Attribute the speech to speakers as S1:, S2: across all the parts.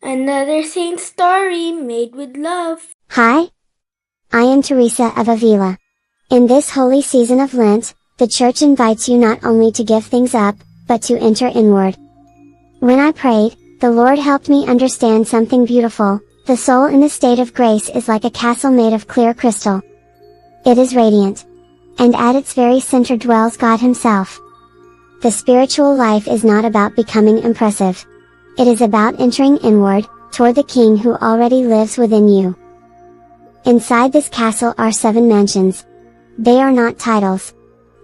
S1: Another saint story made with love.
S2: Hi, I am Teresa of Avila. In this holy season of Lent, the Church invites you not only to give things up, but to enter inward. When I prayed, the Lord helped me understand something beautiful. The soul in the state of grace is like a castle made of clear crystal. It is radiant. And at its very center dwells God Himself. The spiritual life is not about becoming impressive. It is about entering inward, toward the King who already lives within you. Inside this castle are 7 mansions. They are not titles.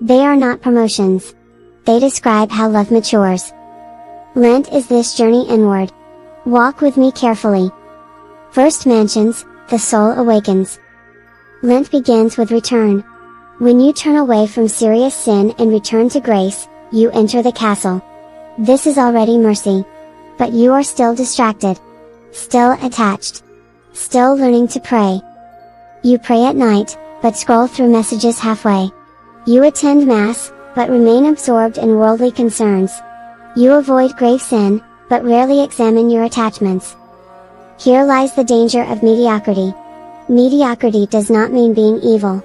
S2: They are not promotions. They describe how love matures. Lent is this journey inward. Walk with me carefully. First mansions, the soul awakens. Lent begins with return. When you turn away from serious sin and return to grace, you enter the castle. This is already mercy. But you are still distracted. Still attached. Still learning to pray. You pray at night, but scroll through messages halfway. You attend Mass, but remain absorbed in worldly concerns. You avoid grave sin, but rarely examine your attachments. Here lies the danger of mediocrity. Mediocrity does not mean being evil.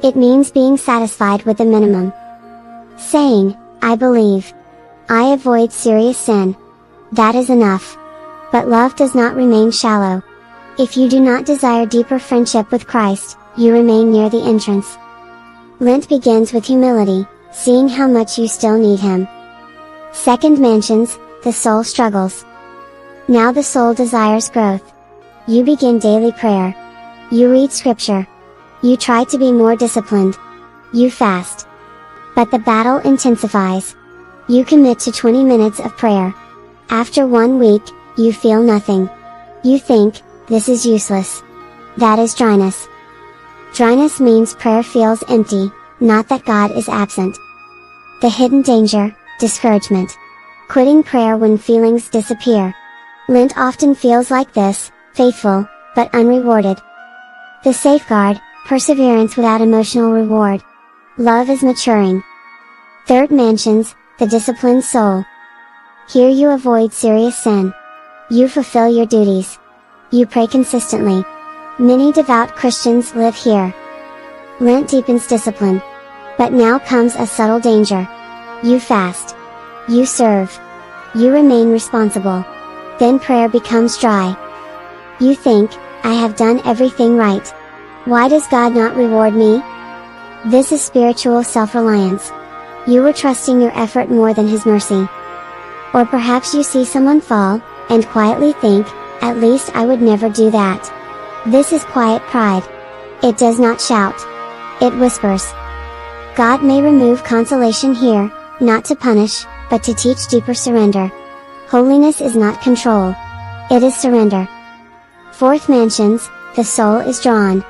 S2: It means being satisfied with the minimum. Saying, I believe. I avoid serious sin. That is enough. But love does not remain shallow. If you do not desire deeper friendship with Christ, you remain near the entrance. Lent begins with humility, seeing how much you still need Him. Second mansions, the soul struggles. Now the soul desires growth. You begin daily prayer. You read scripture. You try to be more disciplined. You fast. But the battle intensifies. You commit to 20 minutes of prayer. After 1 week, you feel nothing. You think, this is useless. That is dryness. Dryness means prayer feels empty, not that God is absent. The hidden danger, discouragement. Quitting prayer when feelings disappear. Lent often feels like this, faithful, but unrewarded. The safeguard, perseverance without emotional reward. Love is maturing. Third mansions, the disciplined soul. Here you avoid serious sin. You fulfill your duties. You pray consistently. Many devout Christians live here. Lent deepens discipline. But now comes a subtle danger. You fast. You serve. You remain responsible. Then prayer becomes dry. You think, I have done everything right. Why does God not reward me? This is spiritual self-reliance. You are trusting your effort more than His mercy. Or perhaps you see someone fall, and quietly think, at least I would never do that. This is quiet pride. It does not shout. It whispers. God may remove consolation here, not to punish, but to teach deeper surrender. Holiness is not control. It is surrender. Fourth mansions, the soul is drawn.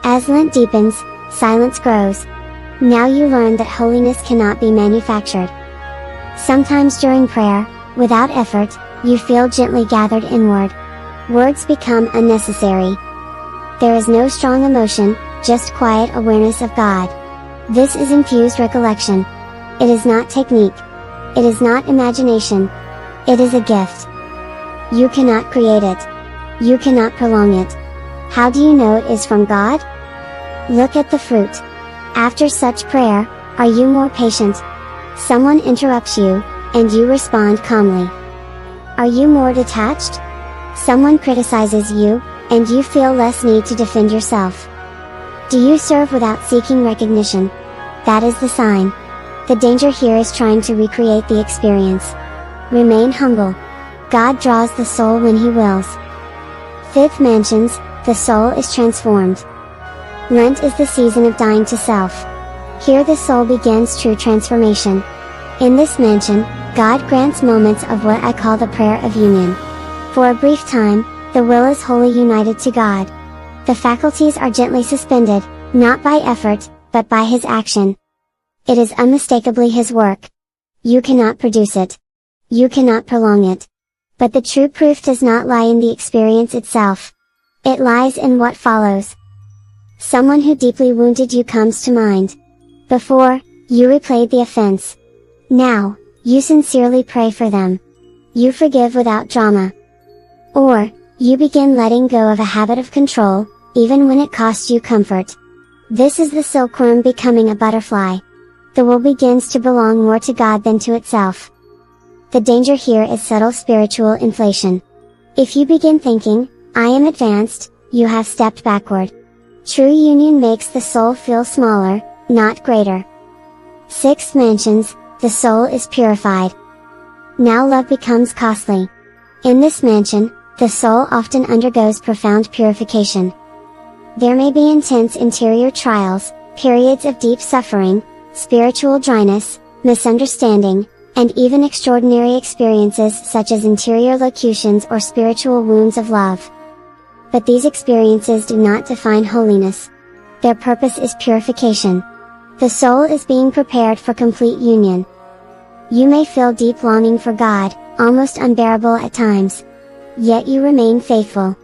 S2: As Lent deepens, silence grows. Now you learn that holiness cannot be manufactured. Sometimes during prayer, without effort, you feel gently gathered inward. Words become unnecessary. There is no strong emotion, just quiet awareness of God. This is infused recollection. It is not technique. It is not imagination. It is a gift. You cannot create it. You cannot prolong it. How do you know it is from God? Look at the fruit. After such prayer, are you more patient? Someone interrupts you, and you respond calmly. Are you more detached? Someone criticizes you, and you feel less need to defend yourself. Do you serve without seeking recognition? That is the sign. The danger here is trying to recreate the experience. Remain humble. God draws the soul when He wills. Fifth mansions, the soul is transformed. Lent is the season of dying to self. Here the soul begins true transformation. In this mansion, God grants moments of what I call the prayer of union. For a brief time, the will is wholly united to God. The faculties are gently suspended, not by effort, but by His action. It is unmistakably His work. You cannot produce it. You cannot prolong it. But the true proof does not lie in the experience itself. It lies in what follows. Someone who deeply wounded you comes to mind. Before, you replayed the offense. Now, you sincerely pray for them. You forgive without drama. Or, you begin letting go of a habit of control, even when it costs you comfort. This is the silkworm becoming a butterfly. The will begins to belong more to God than to itself. The danger here is subtle spiritual inflation. If you begin thinking, I am advanced, you have stepped backward. True union makes the soul feel smaller, not greater. 6 mentions, the soul is purified. Now love becomes costly. In this mansion, the soul often undergoes profound purification. There may be intense interior trials, periods of deep suffering, spiritual dryness, misunderstanding, and even extraordinary experiences such as interior locutions or spiritual wounds of love. But these experiences do not define holiness. Their purpose is purification. The soul is being prepared for complete union. You may feel deep longing for God, almost unbearable at times. Yet you remain faithful.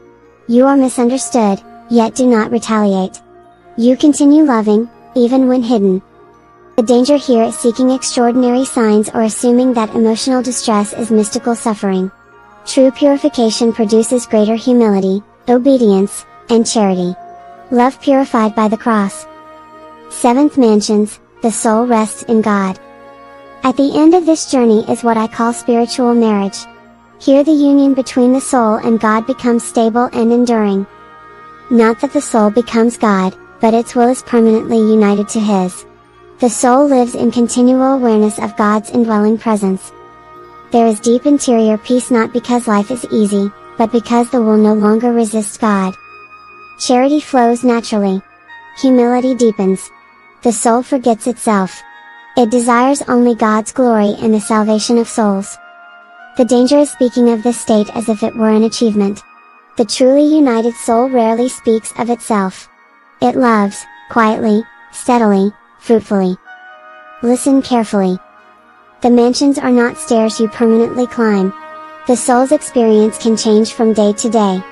S2: You are misunderstood, yet do not retaliate. You continue loving, even when hidden. The danger here is seeking extraordinary signs or assuming that emotional distress is mystical suffering. True purification produces greater humility, obedience, and charity. Love purified by the cross. 7th mansions, the soul rests in God. At the end of this journey is what I call spiritual marriage. Here the union between the soul and God becomes stable and enduring. Not that the soul becomes God, but its will is permanently united to His. The soul lives in continual awareness of God's indwelling presence. There is deep interior peace not because life is easy, but because the will no longer resists God. Charity flows naturally. Humility deepens. The soul forgets itself. It desires only God's glory and the salvation of souls. The danger is speaking of this state as if it were an achievement. The truly united soul rarely speaks of itself. It loves, quietly, steadily, fruitfully. Listen carefully. The mansions are not stairs you permanently climb. The soul's experience can change from day to day.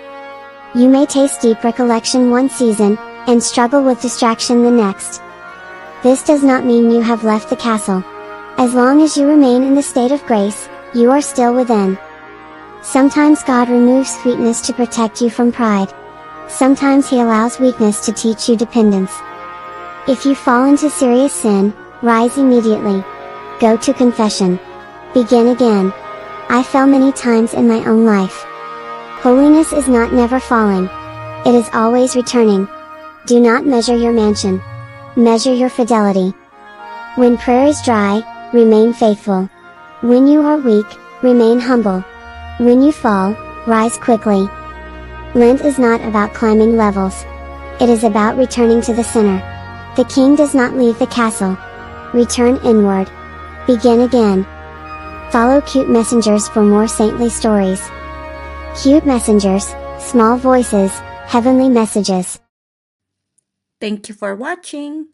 S2: You may taste deep recollection one season, and struggle with distraction the next. This does not mean you have left the castle. As long as you remain in the state of grace, you are still within. Sometimes God removes sweetness to protect you from pride. Sometimes He allows weakness to teach you dependence. If you fall into serious sin, rise immediately. Go to confession. Begin again. I fell many times in my own life. Holiness is not never falling. It is always returning. Do not measure your mansion. Measure your fidelity. When prayer is dry, remain faithful. When you are weak, remain humble. When you fall, rise quickly. Lent is not about climbing levels. It is about returning to the center. The king does not leave the castle. Return inward. Begin again. Follow Cute Messengers for more saintly stories. Cute Messengers, small voices, heavenly messages.
S3: Thank you for watching.